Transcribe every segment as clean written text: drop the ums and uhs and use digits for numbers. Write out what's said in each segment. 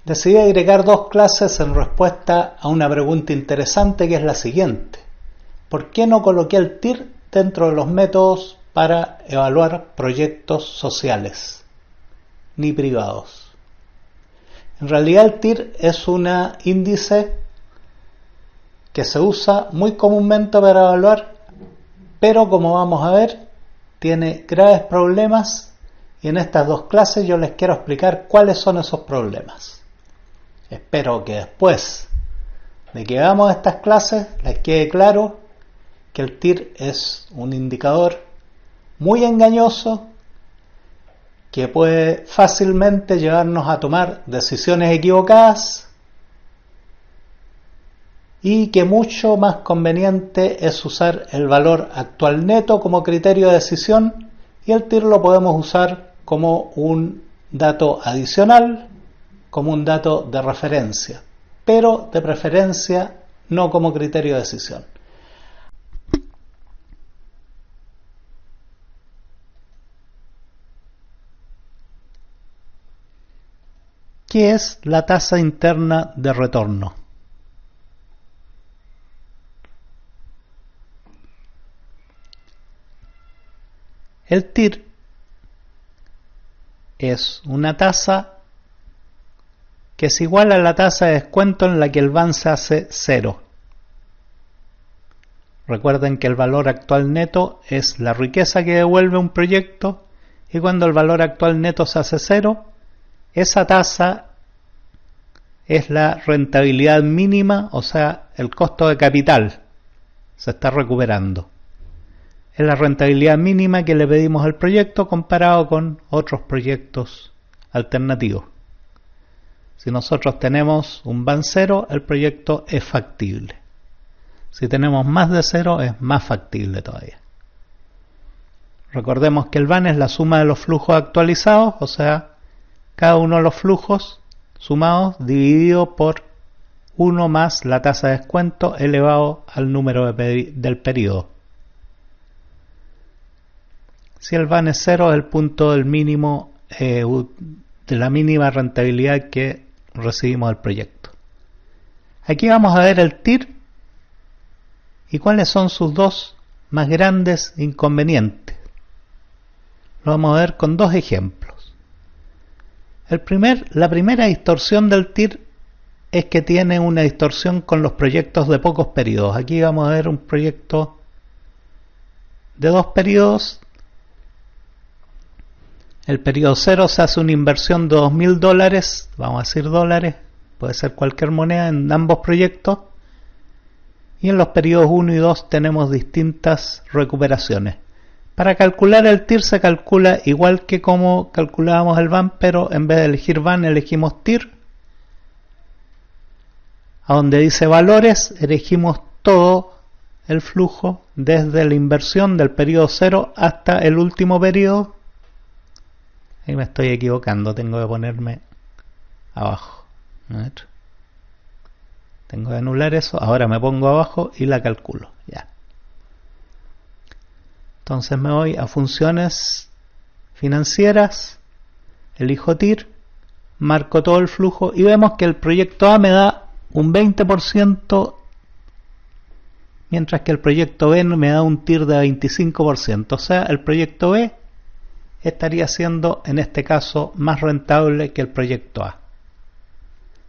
Decidí agregar dos clases en respuesta a una pregunta interesante que es la siguiente. ¿Por qué no coloqué el TIR dentro de los métodos para evaluar proyectos sociales, ni privados? En realidad el TIR es un índice que se usa muy comúnmente para evaluar, pero como vamos a ver, tiene graves problemas y en estas dos clases yo les quiero explicar cuáles son esos problemas. Espero que después de que veamos estas clases les quede claro que el TIR es un indicador muy engañoso que puede fácilmente llevarnos a tomar decisiones equivocadas y que mucho más conveniente es usar el valor actual neto como criterio de decisión y el TIR lo podemos usar como un dato adicional, como un dato de referencia, pero de preferencia no como criterio de decisión. ¿Qué es la tasa interna de retorno? El TIR es una tasa que es igual a la tasa de descuento en la que el VAN se hace cero. Recuerden que el valor actual neto es la riqueza que devuelve un proyecto y cuando el valor actual neto se hace cero, esa tasa es la rentabilidad mínima, o sea, el costo de capital se está recuperando. Es la rentabilidad mínima que le pedimos al proyecto comparado con otros proyectos alternativos. Si nosotros tenemos un VAN cero, el proyecto es factible. Si tenemos más de cero, es más factible todavía. Recordemos que el VAN es la suma de los flujos actualizados, o sea, cada uno de los flujos sumados dividido por 1 más la tasa de descuento elevado al número del periodo. Si el VAN es cero, es el punto del mínimo de la mínima rentabilidad que recibimos del proyecto. Aquí vamos a ver el TIR y cuáles son sus dos más grandes inconvenientes. Lo vamos a ver con dos ejemplos. La primera distorsión del TIR es que tiene una distorsión con los proyectos de pocos periodos. Aquí vamos a ver un proyecto de 2 periodos. El periodo 0 se hace una inversión de $2.000, vamos a decir dólares, puede ser cualquier moneda en ambos proyectos. Y en los periodos 1 y 2 tenemos distintas recuperaciones. Para calcular el TIR se calcula igual que como calculábamos el VAN, pero en vez de elegir VAN elegimos TIR. A donde dice valores elegimos todo el flujo desde la inversión del periodo 0 hasta el último periodo. Ahí me estoy equivocando, tengo que ponerme abajo. A ver. Tengo que anular eso, ahora me pongo abajo y la calculo. Ya. Entonces me voy a funciones financieras, elijo TIR, marco todo el flujo y vemos que el proyecto A me da un 20%, mientras que el proyecto B me da un TIR de 25%. O sea, el proyecto B estaría siendo en este caso más rentable que el proyecto A.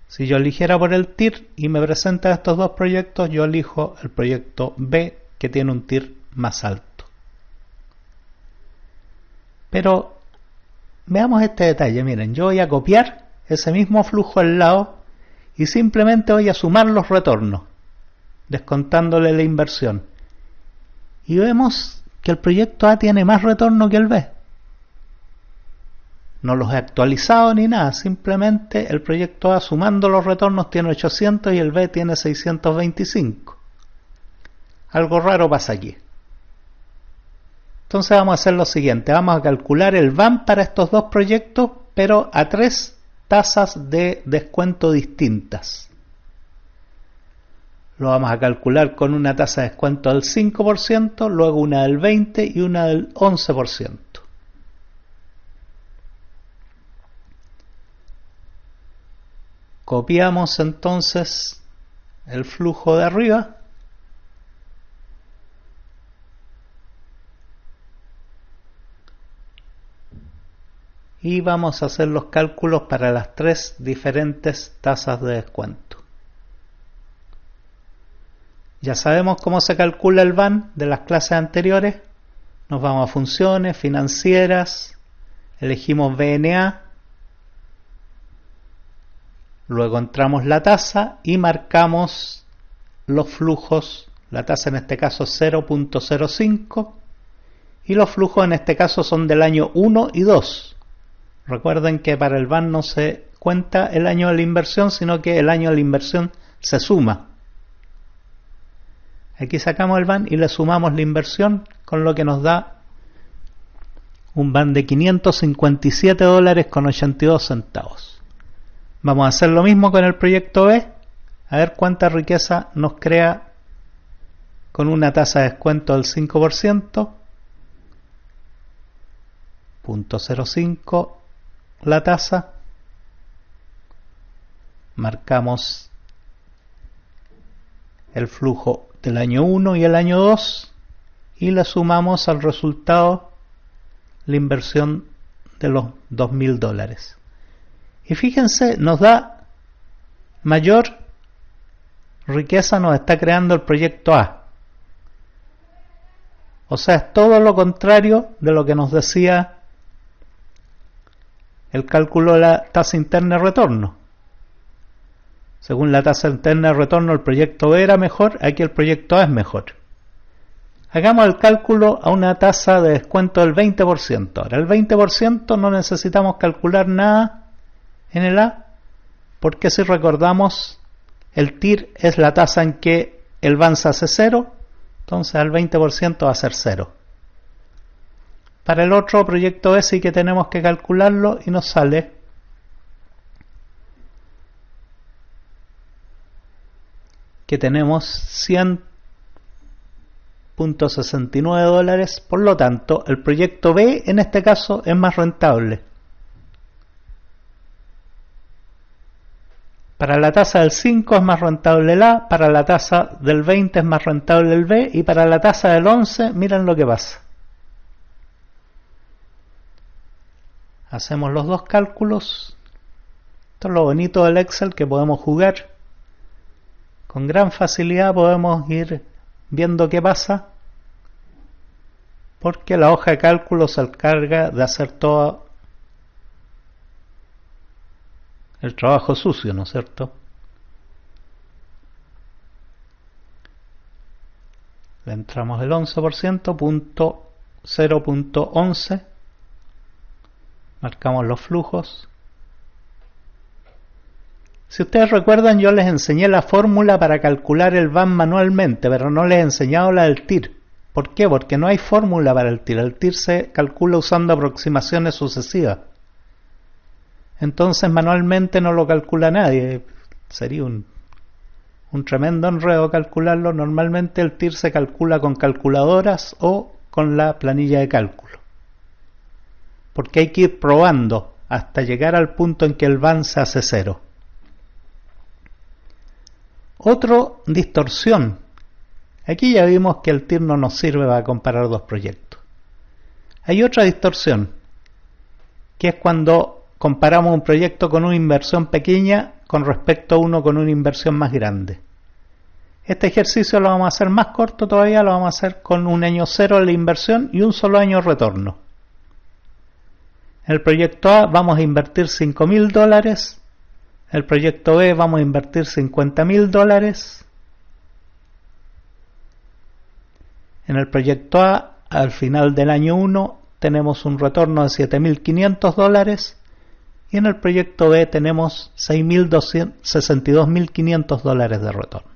Si yo eligiera por el TIR y me presenta estos dos proyectos, yo elijo el proyecto B que tiene un TIR más alto. Pero veamos este detalle, miren, yo voy a copiar ese mismo flujo al lado y simplemente voy a sumar los retornos, descontándole la inversión. Y vemos que el proyecto A tiene más retorno que el B. No los he actualizado ni nada, simplemente el proyecto A sumando los retornos tiene 800 y el B tiene 625. Algo raro pasa aquí. Entonces vamos a hacer lo siguiente, vamos a calcular el VAN para estos dos proyectos, pero a 3 tasas de descuento distintas. Lo vamos a calcular con una tasa de descuento del 5%, luego una del 20% y una del 11%. Copiamos entonces el flujo de arriba y vamos a hacer los cálculos para las tres diferentes tasas de descuento. Ya sabemos cómo se calcula el VAN de las clases anteriores. Nos vamos a funciones, financieras, elegimos VNA, luego entramos la tasa y marcamos los flujos. La tasa en este caso es 0.05 y los flujos en este caso son del año 1 y 2. Recuerden que para el VAN no se cuenta el año de la inversión, sino que el año de la inversión se suma. Aquí sacamos el VAN y le sumamos la inversión, con lo que nos da un VAN de $557.82. Vamos a hacer lo mismo con el proyecto B, a ver cuánta riqueza nos crea con una tasa de descuento del 5%, 0.05 la tasa, marcamos el flujo del año 1 y el año 2 y le sumamos al resultado la inversión de los $2.000. Y fíjense, nos da mayor riqueza, nos está creando el proyecto A. O sea, es todo lo contrario de lo que nos decía el cálculo de la tasa interna de retorno. Según la tasa interna de retorno, el proyecto B era mejor, aquí el proyecto A es mejor. Hagamos el cálculo a una tasa de descuento del 20%. Ahora, el 20% no necesitamos calcular nada en el A, porque si recordamos, el TIR es la tasa en que el VAN se hace 0, entonces al 20% va a ser 0. Para el otro proyecto B sí que tenemos que calcularlo y nos sale que tenemos $100.69, por lo tanto el proyecto B en este caso es más rentable. Para la tasa del 5 es más rentable el A, para la tasa del 20 es más rentable el B y para la tasa del 11 miren lo que pasa. Hacemos los dos cálculos. Esto es lo bonito del Excel, que podemos jugar. Con gran facilidad podemos ir viendo qué pasa, porque la hoja de cálculo se encarga de hacer todo el trabajo sucio, ¿no es cierto? Le entramos el 11%, 0.11, marcamos los flujos. Si ustedes recuerdan, yo les enseñé la fórmula para calcular el VAN manualmente, pero no les he enseñado la del TIR. ¿Por qué? Porque no hay fórmula para el TIR. El TIR se calcula usando aproximaciones sucesivas. Entonces manualmente no lo calcula nadie. Sería un tremendo enredo calcularlo. Normalmente el TIR se calcula con calculadoras o con la planilla de cálculo. Porque hay que ir probando hasta llegar al punto en que el VAN se hace 0. Otro, distorsión. Aquí ya vimos que el TIR no nos sirve para comparar dos proyectos. Hay otra distorsión, que es cuando comparamos un proyecto con una inversión pequeña con respecto a uno con una inversión más grande. Este ejercicio lo vamos a hacer más corto todavía, lo vamos a hacer con un año 0 de la inversión y un solo año de retorno. En el proyecto A vamos a invertir $5.000. El proyecto B vamos a invertir $50.000. En el proyecto A, al final del año 1, tenemos un retorno de $7.500 y en el proyecto B tenemos $62.500 de retorno.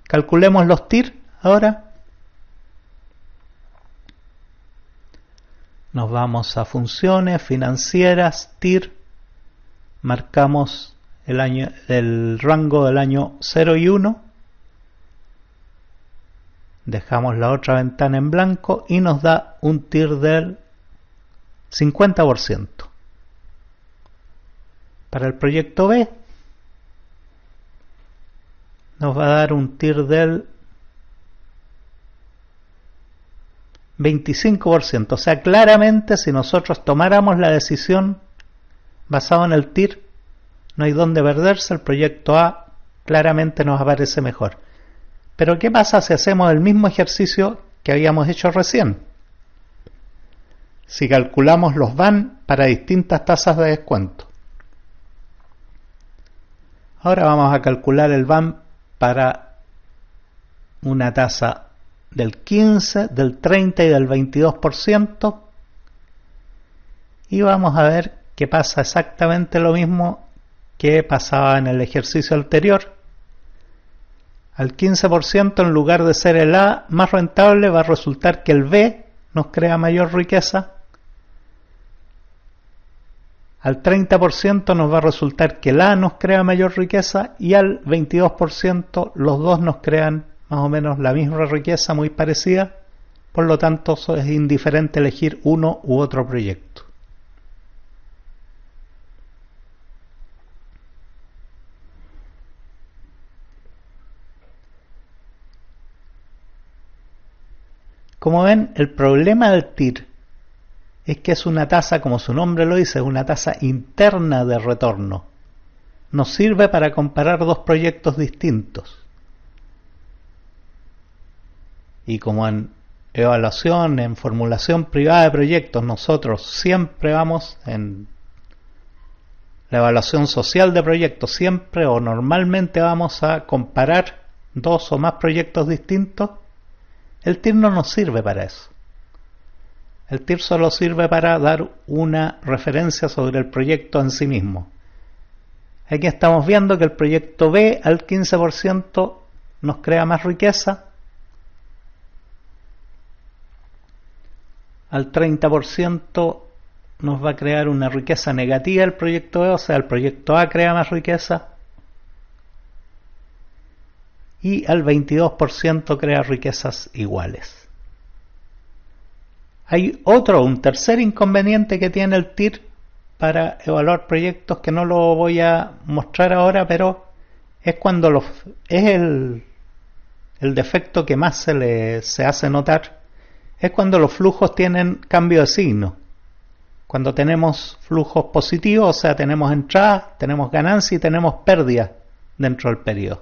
Calculemos los TIR ahora. Nos vamos a funciones, financieras, TIR, marcamos el rango del año 0 y 1, dejamos la otra ventana en blanco y nos da un TIR del 50%. Para el proyecto B nos va a dar un TIR del 25%. O sea, claramente si nosotros tomáramos la decisión basada en el TIR, no hay dónde perderse, el proyecto A claramente nos aparece mejor. Pero ¿qué pasa si hacemos el mismo ejercicio que habíamos hecho recién? Si calculamos los VAN para distintas tasas de descuento. Ahora vamos a calcular el VAN para una tasa del 15, del 30 y del 22%, y vamos a ver que pasa exactamente lo mismo que pasaba en el ejercicio anterior. Al 15%, en lugar de ser el A más rentable, va a resultar que el B nos crea mayor riqueza. Al 30% nos va a resultar que el A nos crea mayor riqueza, y al 22% los dos nos crean más o menos la misma riqueza, muy parecida. Por lo tanto, es indiferente elegir uno u otro proyecto. Como ven, el problema del TIR es que es una tasa, como su nombre lo dice, es una tasa interna de retorno. Nos sirve para comparar dos proyectos distintos. Y como en evaluación, en formulación privada de proyectos, nosotros siempre vamos en la evaluación social de proyectos, siempre o normalmente vamos a comparar dos o más proyectos distintos, el TIR no nos sirve para eso. El TIR solo sirve para dar una referencia sobre el proyecto en sí mismo. Aquí estamos viendo que el proyecto B al 15% nos crea más riqueza, al 30% nos va a crear una riqueza negativa el proyecto B, o sea, el proyecto A crea más riqueza, y al 22% crea riquezas iguales. Hay un tercer inconveniente que tiene el TIR para evaluar proyectos, que no lo voy a mostrar ahora, pero es cuando es el defecto que más se hace notar, es cuando los flujos tienen cambio de signo. Cuando tenemos flujos positivos, o sea, tenemos entradas, tenemos ganancias y tenemos pérdidas dentro del periodo.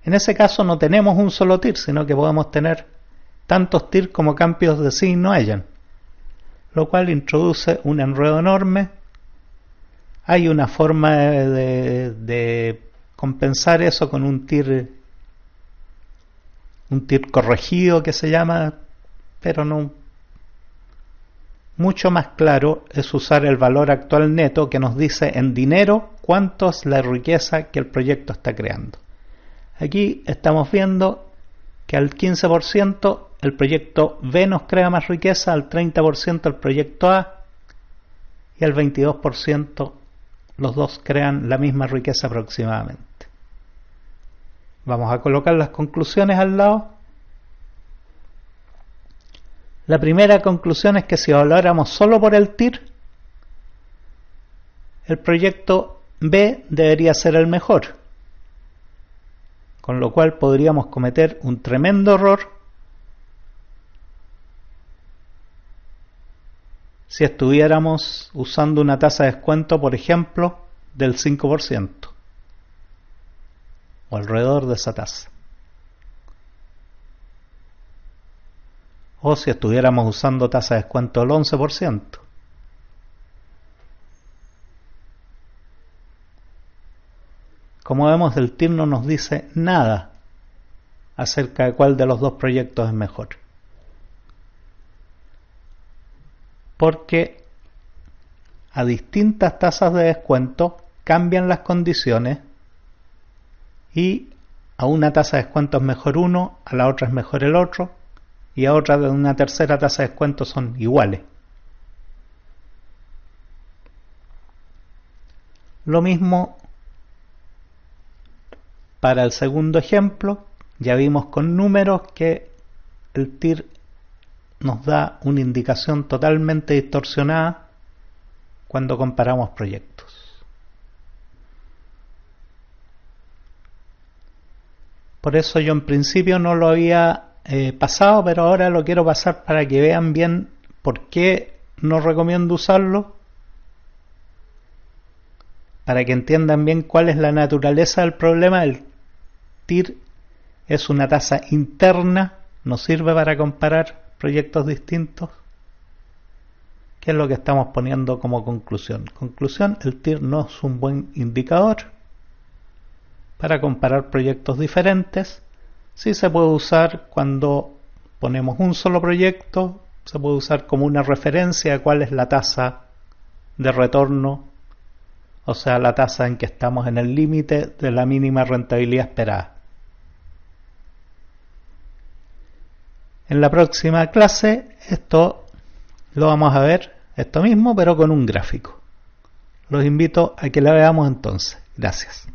En ese caso no tenemos un solo TIR, sino que podemos tener tantos TIR como cambios de signo hayan, lo cual introduce un enredo enorme. Hay una forma de compensar eso con un TIR corregido que se llama, pero no. Mucho más claro es usar el valor actual neto, que nos dice en dinero cuánto es la riqueza que el proyecto está creando. Aquí estamos viendo que al 15% el proyecto B nos crea más riqueza, al 30% el proyecto A, y al 22% los dos crean la misma riqueza aproximadamente. Vamos a colocar las conclusiones al lado. La primera conclusión es que si evaluáramos solo por el TIR, el proyecto B debería ser el mejor, con lo cual podríamos cometer un tremendo error si estuviéramos usando una tasa de descuento, por ejemplo, del 5%, o alrededor de esa tasa. O si estuviéramos usando tasa de descuento del 11%. Como vemos, el TIR no nos dice nada acerca de cuál de los dos proyectos es mejor, porque a distintas tasas de descuento cambian las condiciones, y a una tasa de descuento es mejor uno, a la otra es mejor el otro, y a otra de una tercera tasa de descuento son iguales. Lo mismo para el segundo ejemplo. Ya vimos con números que el TIR nos da una indicación totalmente distorsionada cuando comparamos proyectos. Por eso yo en principio no lo había pasado, pero ahora lo quiero pasar para que vean bien por qué no recomiendo usarlo, para que entiendan bien cuál es la naturaleza del problema. El TIR es una tasa interna, no sirve para comparar proyectos distintos. ¿Qué es lo que estamos poniendo como conclusión? Conclusión, el TIR no es un buen indicador para comparar proyectos diferentes. Sí se puede usar cuando ponemos un solo proyecto, se puede usar como una referencia a cuál es la tasa de retorno, o sea, la tasa en que estamos en el límite de la mínima rentabilidad esperada. En la próxima clase esto lo vamos a ver, esto mismo, pero con un gráfico. Los invito a que lo veamos entonces. Gracias.